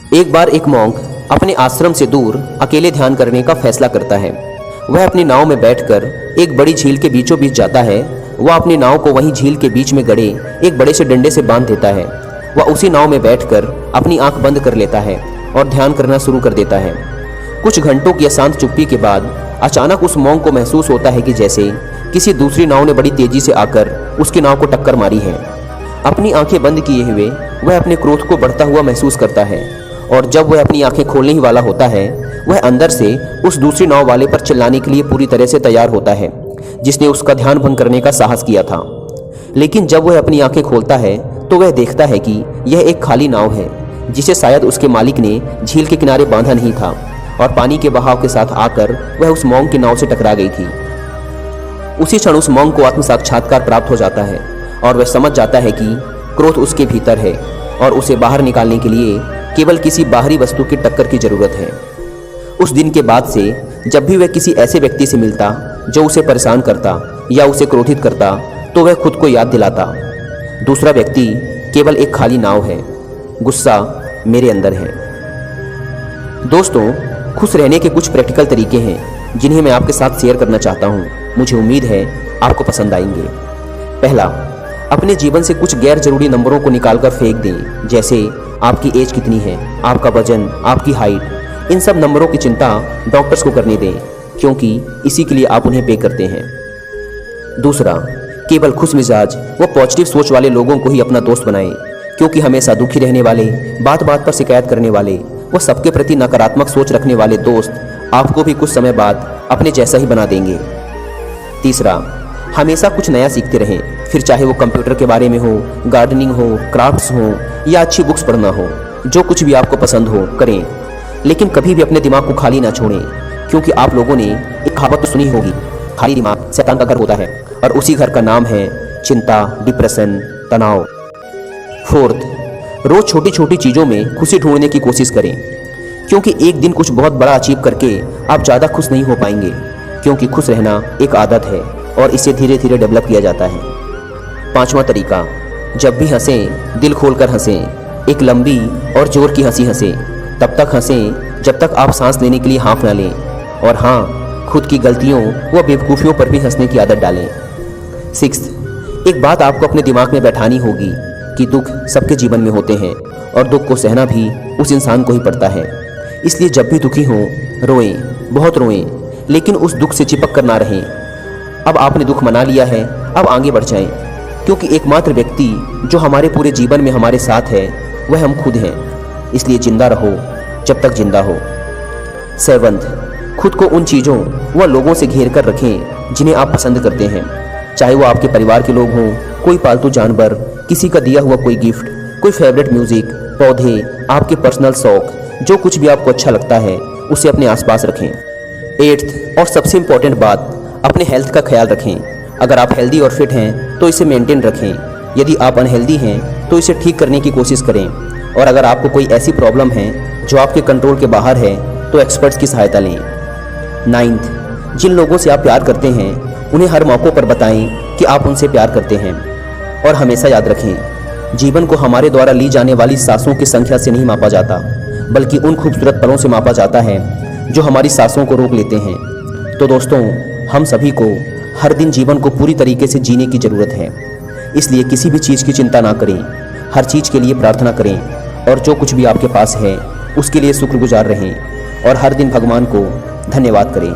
एक बार एक मॉन्क अपने आश्रम से दूर अकेले ध्यान करने का फैसला करता है। वह अपनी नाव में बैठकर एक बड़ी झील के बीचों बीच जाता है। वह अपनी नाव को वहीं झील के बीच में गड़े एक बड़े से डंडे से बांध देता है। वह उसी नाव में बैठकर अपनी आंख बंद कर लेता है और ध्यान करना शुरू कर देता है। कुछ घंटों की अशांत चुप्पी के बाद अचानक उस मॉन्क को महसूस होता है कि जैसे किसी दूसरी नाव ने बड़ी तेजी से आकर उसकी नाव को टक्कर मारी है। अपनी आंखें बंद किए हुए वह अपने क्रोध को बढ़ता हुआ महसूस करता है और जब वह अपनी आंखें खोलने ही वाला होता है, वह अंदर से उस दूसरी नाव वाले पर चिल्लाने के लिए पूरी तरह से तैयार होता है, जिसने उसका ध्यान भंग करने का साहस किया था। लेकिन जब वह अपनी आंखें खोलता है तो वह देखता है कि यह एक खाली नाव है, जिसे शायद उसके मालिक ने झील के किनारे बांधा नहीं था और पानी के बहाव के साथ आकर वह उस मॉन्क की नाव से टकरा गई थी। उसी क्षण उस मॉन्क को आत्म साक्षात्कार प्राप्त हो जाता है और वह समझ जाता है कि क्रोध उसके भीतर है और उसे बाहर निकालने के लिए केवल किसी बाहरी वस्तु की टक्कर की जरूरत है। उस दिन के बाद से जब भी वह किसी ऐसे व्यक्ति से मिलता जो उसे परेशान करता या उसे क्रोधित करता, तो वह खुद को याद दिलाता, दूसरा व्यक्ति केवल एक खाली नाव है, गुस्सा मेरे अंदर है। दोस्तों, खुश रहने के कुछ प्रैक्टिकल तरीके हैं जिन्हें मैं आपके साथ शेयर करना चाहता हूँ। मुझे उम्मीद है आपको पसंद आएंगे। पहला, अपने जीवन से कुछ गैर जरूरी नंबरों को निकालकर फेंक दें, जैसे आपकी एज कितनी है, आपका वजन, आपकी हाइट। इन सब नंबरों की चिंता डॉक्टर्स को करने दें, क्योंकि इसी के लिए आप उन्हें पे करते हैं। दूसरा, केवल खुश मिजाज व पॉजिटिव सोच वाले लोगों को ही अपना दोस्त बनाएं, क्योंकि हमेशा दुखी रहने वाले, बात बात पर शिकायत करने वाले व सबके प्रति नकारात्मक सोच रखने वाले दोस्त आपको भी कुछ समय बाद अपने जैसा ही बना देंगे। तीसरा, हमेशा कुछ नया सीखते रहें, फिर चाहे वो कंप्यूटर के बारे में हो, गार्डनिंग हो, क्राफ्ट्स हो या अच्छी बुक्स पढ़ना हो। जो कुछ भी आपको पसंद हो करें, लेकिन कभी भी अपने दिमाग को खाली ना छोड़ें, क्योंकि आप लोगों ने एक कहावत तो सुनी होगी, खाली दिमाग शैतान का घर होता है, और उसी घर का नाम है चिंता, डिप्रेशन, तनाव। फोर्थ, रोज छोटी छोटी चीज़ों में खुशी ढूंढने की कोशिश करें, क्योंकि एक दिन कुछ बहुत बड़ा अचीव करके आप ज़्यादा खुश नहीं हो पाएंगे, क्योंकि खुश रहना एक आदत है और इसे धीरे धीरे डेवलप किया जाता है। पांचवा तरीका, जब भी हंसें दिल खोलकर हंसें, एक लंबी और जोर की हंसी हंसें। तब तक हंसें जब तक आप सांस लेने के लिए हाँफ ना लें, और हाँ, खुद की गलतियों व बेवकूफ़ियों पर भी हंसने की आदत डालें। सिक्स्थ, एक बात आपको अपने दिमाग में बैठानी होगी कि दुख सबके जीवन में होते हैं और दुख को सहना भी उस इंसान को ही पड़ता है। इसलिए जब भी दुखी हों, रोएं, बहुत रोएं, लेकिन उस दुख से चिपक कर ना रहें। अब आपने दुख मना लिया है, अब आगे बढ़ जाएं, क्योंकि एकमात्र व्यक्ति जो हमारे पूरे जीवन में हमारे साथ है वह हम खुद हैं। इसलिए जिंदा रहो जब तक जिंदा हो। सेवंथ, खुद को उन चीज़ों व लोगों से घेर कर रखें जिन्हें आप पसंद करते हैं, चाहे वो आपके परिवार के लोग हों, कोई पालतू जानवर, किसी का दिया हुआ कोई गिफ्ट, कोई फेवरेट म्यूजिक, पौधे, आपके पर्सनल शौक, जो कुछ भी आपको अच्छा लगता है उसे अपने आसपास रखें। एट्थ और सबसे इम्पोर्टेंट बात, अपने हेल्थ का ख्याल रखें। अगर आप हेल्दी और फिट हैं तो इसे मेंटेन रखें। यदि आप अनहेल्दी हैं तो इसे ठीक करने की कोशिश करें, और अगर आपको कोई ऐसी प्रॉब्लम है जो आपके कंट्रोल के बाहर है तो एक्सपर्ट्स की सहायता लें। नाइन्थ, जिन लोगों से आप प्यार करते हैं उन्हें हर मौक़ों पर बताएं कि आप उनसे प्यार करते हैं, और हमेशा याद रखें, जीवन को हमारे द्वारा ली जाने वाली सांसों की संख्या से नहीं मापा जाता, बल्कि उन खूबसूरत पलों से मापा जाता है जो हमारी सांसों को रोक लेते हैं। तो दोस्तों, हम सभी को हर दिन जीवन को पूरी तरीके से जीने की ज़रूरत है, इसलिए किसी भी चीज़ की चिंता ना करें, हर चीज़ के लिए प्रार्थना करें, और जो कुछ भी आपके पास है उसके लिए शुक्रगुजार रहें, और हर दिन भगवान को धन्यवाद करें।